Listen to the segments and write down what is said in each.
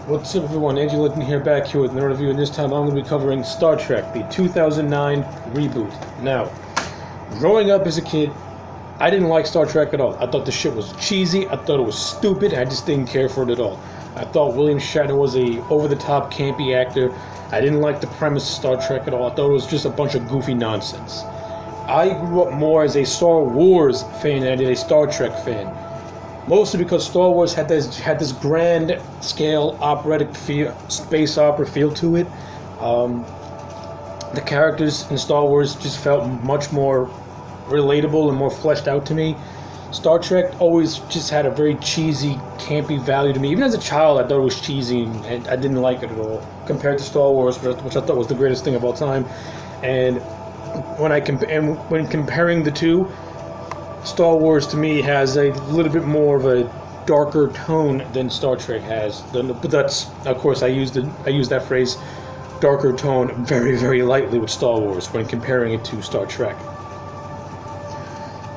What's up, everyone? Andy Linton here, back here with another review, and this time I'm going to be covering Star Trek, the 2009 reboot. Now, growing up as a kid, I didn't like Star Trek at all. I thought the shit was cheesy, I thought it was stupid, I just didn't care for it at all. I thought William Shatner was a over-the-top, campy actor. I didn't like the premise of Star Trek at all. I thought it was just a bunch of goofy nonsense. I grew up more as a Star Wars fan than I did a Star Trek fan. Mostly because Star Wars had this grand scale operatic feel, space opera feel to it. The characters in Star Wars just felt much more relatable and more fleshed out to me. Star Trek always just had a very cheesy, campy value to me. Even as a child, I thought it was cheesy and I didn't like it at all compared to Star Wars, which I thought was the greatest thing of all time. And when comparing the two, Star Wars to me has a little bit more of a darker tone than Star Trek has. But that's, of course, I use that phrase, darker tone, very, very lightly with Star Wars when comparing it to Star Trek.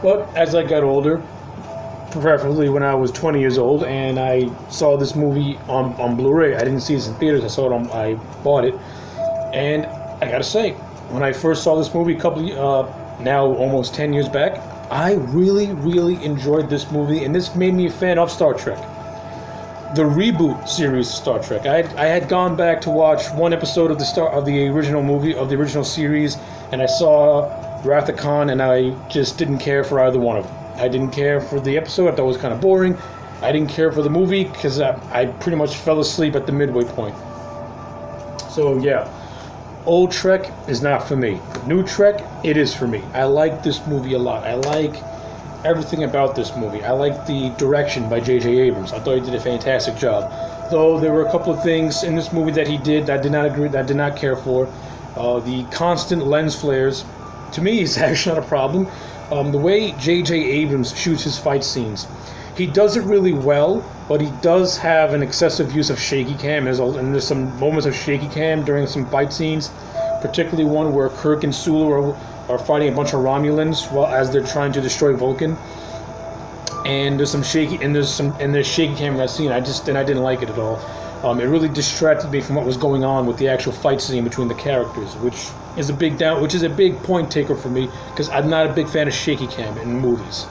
But as I got older, preferably when I was 20 years old, and I saw this movie on Blu-ray. I didn't see this in theaters. I bought it, and I gotta say, when I first saw this movie now almost 10 years back, I really, really enjoyed this movie, and this made me a fan of Star Trek. The reboot series of Star Trek. I had gone back to watch one episode of the original movie, of the original series, and I saw Wrath of Khan, and I just didn't care for either one of them. I didn't care for the episode. I thought it was kind of boring. I didn't care for the movie because I pretty much fell asleep at the midway point. So yeah. Old Trek is not for me. New Trek, it is for me. I like this movie a lot. I like everything about this movie. I like the direction by J.J. Abrams. I thought he did a fantastic job. Though there were a couple of things in this movie that he did that I did not agree, that I did not care for. The constant lens flares, to me, is actually not a problem. The way J.J. Abrams shoots his fight scenes, he does it really well, but he does have an excessive use of shaky cam, and there's some moments of shaky cam during some fight scenes, particularly one where Kirk and Sulu are fighting a bunch of Romulans as they're trying to destroy Vulcan. And there's shaky cam in that scene. I didn't like it at all. It really distracted me from what was going on with the actual fight scene between the characters, which is a big point taker for me because I'm not a big fan of shaky cam in movies.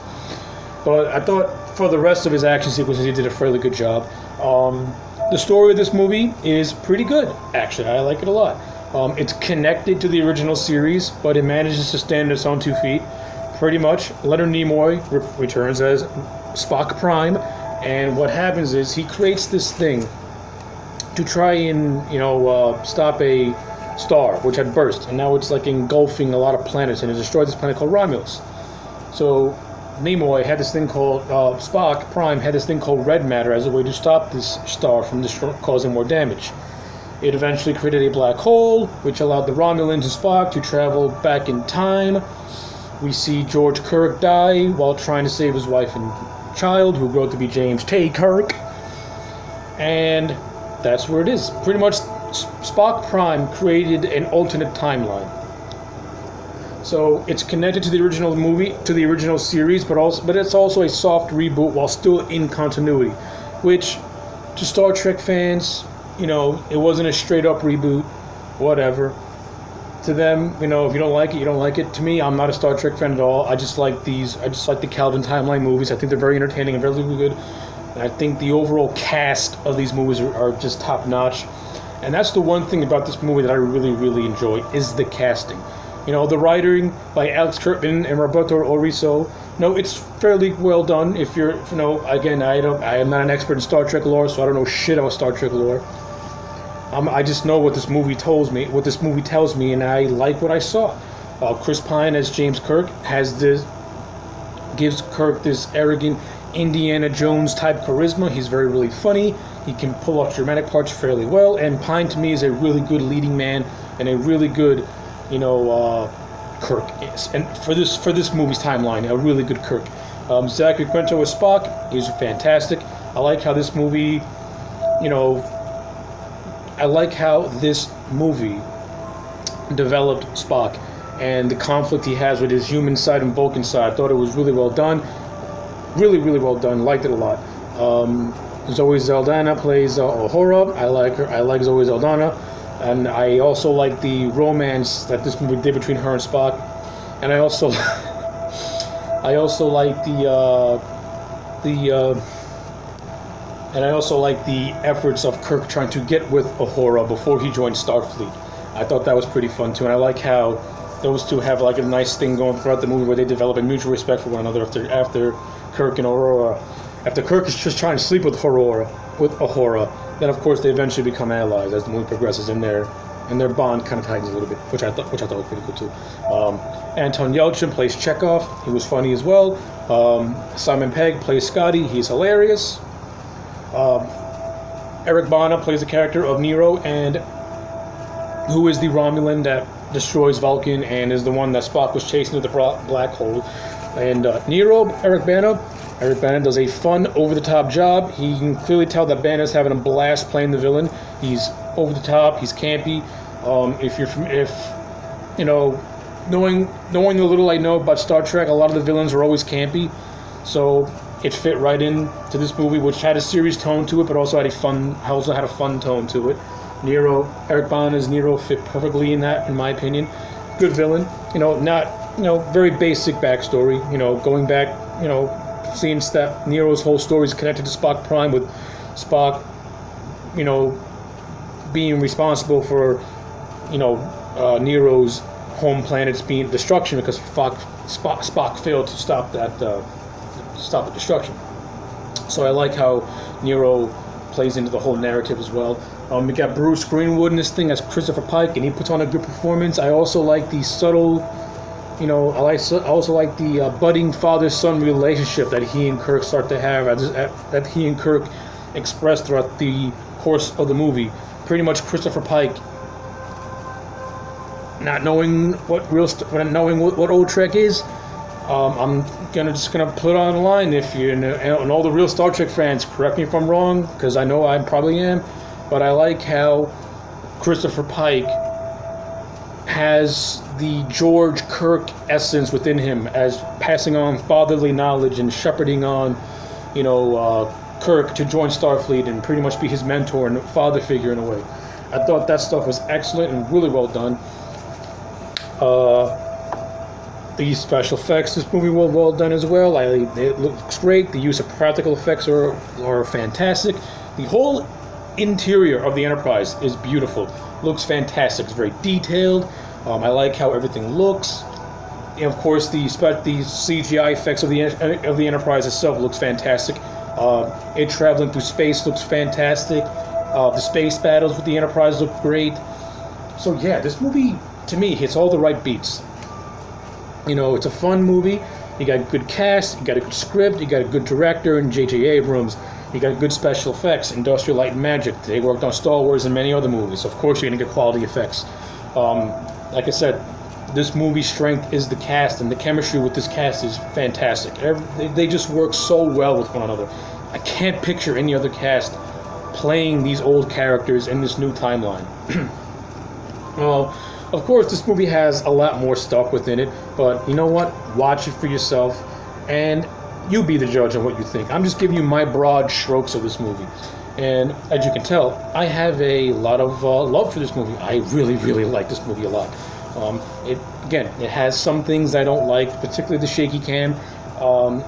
But I thought for the rest of his action sequences, he did a fairly good job. The story of this movie is pretty good, actually. I like it a lot. It's connected to the original series, but it manages to stand on its own 2 feet. Pretty much, Leonard Nimoy returns as Spock Prime, and what happens is he creates this thing to try and, stop a star, which had burst, and now it's like engulfing a lot of planets, and it destroyed this planet called Romulus. So Nimoy had this thing called, Spock Prime had this thing called red matter as a way to stop this star from causing more damage. It eventually created a black hole, which allowed the Romulans and Spock to travel back in time. We see George Kirk die while trying to save his wife and child, who grew up to be James T. Kirk. And that's where it is. Pretty much, Spock Prime created an alternate timeline. So it's connected to the original movie, to the original series, but it's also a soft reboot while still in continuity, which to Star Trek fans, it wasn't a straight up reboot, whatever. To them, if you don't like it, you don't like it. To me, I'm not a Star Trek fan at all. I just like the Calvin Timeline movies. I think they're very entertaining and very good. And I think the overall cast of these movies are just top notch. And that's the one thing about this movie that I really, really enjoy is the casting. The writing by Alex Kurtzman and Roberto Orizo. It's fairly well done. If you're, again, I am not an expert in Star Trek lore, so I don't know shit about Star Trek lore. I just know what this movie tells me, and I like what I saw. Chris Pine as James Kirk gives Kirk this arrogant Indiana Jones type charisma. He's very, really funny. He can pull off dramatic parts fairly well, and Pine to me is a really good leading man and a really good, Kirk, and for this movie's timeline, a really good Kirk. Zachary Quinto as Spock, he's fantastic. I like how this movie, developed Spock and the conflict he has with his human side and Vulcan side. I thought it was really well done. Really, really well done. Liked it a lot. Zoe Saldana plays Uhura. I like her. I like Zoe Saldana, and I also like the romance that this movie did between her and Spock. And I also, I also like and I also like the efforts of Kirk trying to get with Uhura before he joined Starfleet. I thought that was pretty fun too, and I like how those two have like a nice thing going throughout the movie where they develop a mutual respect for one another after Kirk and Aurora. After Kirk is just trying to sleep with Uhura, then of course they eventually become allies as the movie progresses, and their bond kind of tightens a little bit, which I thought was pretty cool too. Anton Yelchin plays Chekhov. He was funny as well. Simon Pegg plays Scotty. He's hilarious. Eric Bana plays the character of Nero, and who is the Romulan that destroys Vulcan and is the one that Spock was chasing to the black hole. And Nero, Eric Bana does a fun, over-the-top job. He can clearly tell that Bana's having a blast playing the villain. He's over the top. He's campy. Knowing the little I know about Star Trek, a lot of the villains are always campy. So it fit right into this movie, which had a serious tone to it, but also had a fun tone to it. Eric Bana's Nero fit perfectly in that, in my opinion. Good villain. Very basic backstory. Going back, seeing that Nero's whole story is connected to Spock Prime, with Spock, being responsible for, Nero's home planet's being destruction because Spock failed to stop the destruction. So I like how Nero plays into the whole narrative as well. We got Bruce Greenwood in this thing as Christopher Pike, and he puts on a good performance. I also like the subtle, I also like the budding father-son relationship that he and Kirk start to have, that he and Kirk express throughout the course of the movie. Pretty much Christopher Pike, not knowing what old Trek is. I'm just gonna put on the line. If and all the real Star Trek fans, correct me if I'm wrong, because I know I probably am, but I like how Christopher Pike has the George Kirk essence within him, as passing on fatherly knowledge and shepherding on, Kirk to join Starfleet and pretty much be his mentor and father figure in a way. I thought that stuff was excellent and really well done. The special effects, this movie was well done as well. It looks great. The use of practical effects are fantastic. The whole interior of the Enterprise is beautiful. Looks fantastic. It's very detailed. I like how everything looks. And of course, the CGI effects of the Enterprise itself looks fantastic. It traveling through space looks fantastic. The space battles with the Enterprise look great. So yeah, this movie to me hits all the right beats. It's a fun movie. You got a good cast, you got a good script, you got a good director in J.J. Abrams. You got good special effects, Industrial Light and Magic. They worked on Star Wars and many other movies. Of course, you're going to get quality effects. Like I said, this movie's strength is the cast, and the chemistry with this cast is fantastic. They just work so well with one another. I can't picture any other cast playing these old characters in this new timeline. Well, of course, this movie has a lot more stuff within it, but you know what? Watch it for yourself, and you be the judge on what you think. I'm just giving you my broad strokes of this movie. And as you can tell, I have a lot of love for this movie. I really, really like this movie a lot. It has some things I don't like, particularly the shaky cam.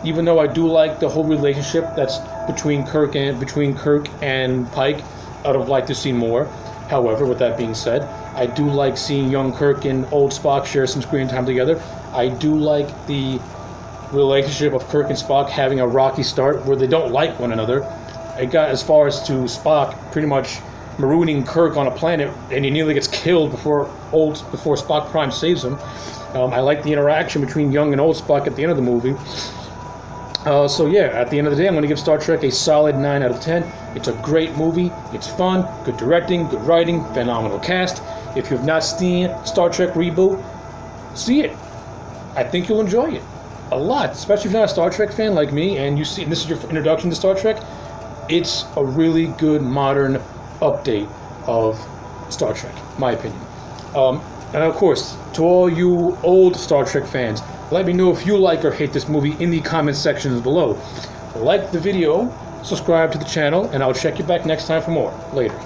Even though I do like the whole relationship that's between Kirk and Pike, I'd have liked to see more. However, with that being said, I do like seeing young Kirk and old Spock share some screen time together. I do like the relationship of Kirk and Spock having a rocky start where they don't like one another. It got as far as to Spock pretty much marooning Kirk on a planet, and he nearly gets killed before Spock Prime saves him. I like the interaction between young and old Spock at the end of the movie. So yeah, at the end of the day, I'm going to give Star Trek a solid 9 out of 10. It's a great movie. It's fun, good directing, good writing, phenomenal cast. If you have not seen Star Trek Reboot, see it. I think you'll enjoy it a lot, especially if you're not a Star Trek fan like me, and this is your introduction to Star Trek. It's a really good modern update of Star Trek, my opinion. And of course, to all you old Star Trek fans, let me know if you like or hate this movie in the comment sections below. Like the video, subscribe to the channel, and I'll check you back next time for more. Later.